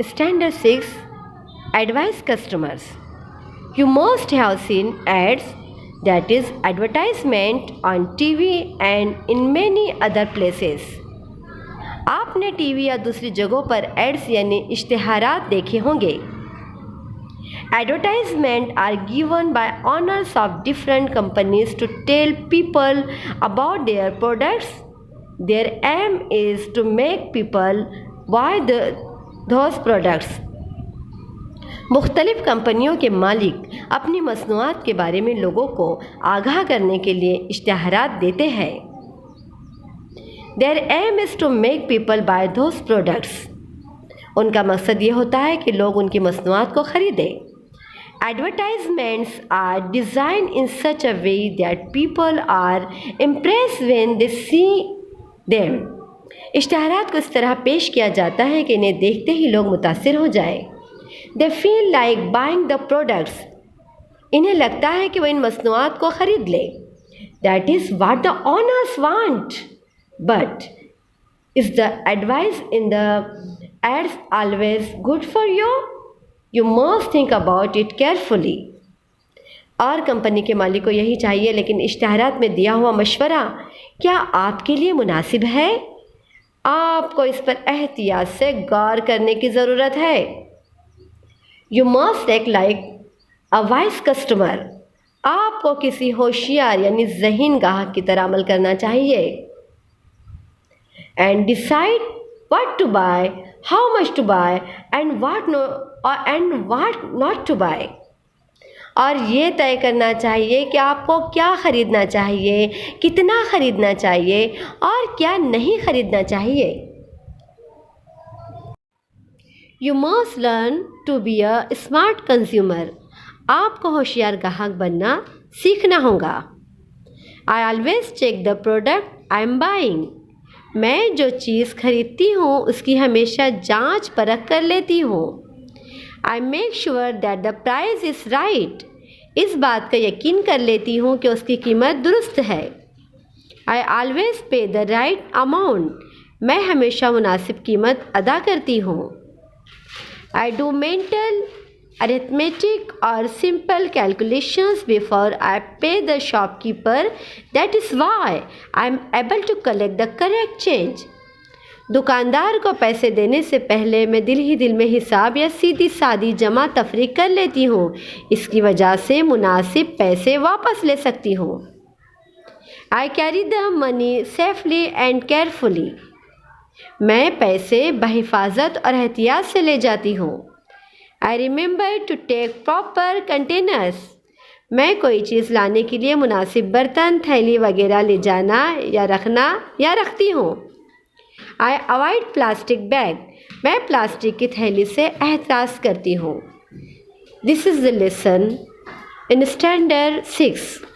Standard 6. Advise customers. You must have seen ads, that is advertisement on TV and in many other places. आपने TV या दूसरी जगहों पर ads यानी इश्तिहारात देखे होंगे. Advertisements are given by owners of different companies to tell people about their products. Their aim is to make people buy those products. मुख्तलिफ कंपनियों के मालिक अपनी मसनूआत के बारे में लोगों को आगाह करने के लिए इश्तिहारात देते हैं. Their aim is to make people buy those products. उनका मकसद ये होता है कि लोग उनकी मसनूआत को ख़रीदें. Advertisements are designed in such a way that people are impressed when they see them. इश्तिहारात को इस तरह पेश किया जाता है कि इन्हें देखते ही लोग मुतासिर हो जाएं. They feel like buying the products. इन्हें लगता है कि वह इन मसनूआत को ख़रीद ले. That is what the owners want. But is the advice in the ads always good for you? You must think about it carefully. और कंपनी के मालिक को यही चाहिए, लेकिन इश्तिहारात में दिया हुआ मशवरा क्या आपके लिए मुनासिब है? आपको इस पर एहतियात से गौर करने की ज़रूरत है. You must act like a wise customer. आपको किसी होशियार यानी ज़हीन गाहक की तरह अमल करना चाहिए. And decide what to buy, how much to buy, and what not to buy. और ये तय करना चाहिए कि आपको क्या ख़रीदना चाहिए, कितना ख़रीदना चाहिए और क्या नहीं ख़रीदना चाहिए. You must learn to be a smart consumer. आपको होशियार ग्राहक बनना सीखना होगा. I always check the product I am buying. मैं जो चीज़ खरीदती हूँ उसकी हमेशा जांच परख कर लेती हूँ. I make sure that the price is right. इस बात का यकीन कर लेती हूँ कि उसकी कीमत दुरुस्त है. I always pay the right amount. मैं हमेशा मुनासिब कीमत अदा करती हूँ. I do mental arithmetic or simple calculations before I pay the shopkeeper. That is why I am able to collect the correct change. दुकानदार को पैसे देने से पहले मैं दिल ही दिल में हिसाब या सीधी सादी जमा तफरीक कर लेती हूँ. इसकी वजह से मुनासिब पैसे वापस ले सकती हूँ. I carry the money safely and carefully. मैं पैसे बहिफाजत और एहतियात से ले जाती हूँ. I remember to take proper containers. मैं कोई चीज़ लाने के लिए मुनासिब बर्तन, थैली वगैरह ले जाना या रखती हूँ. I avoid plastic bag. मैं प्लास्टिक की थैली से एहतियात करती हूँ. This is the lesson in Standard 6.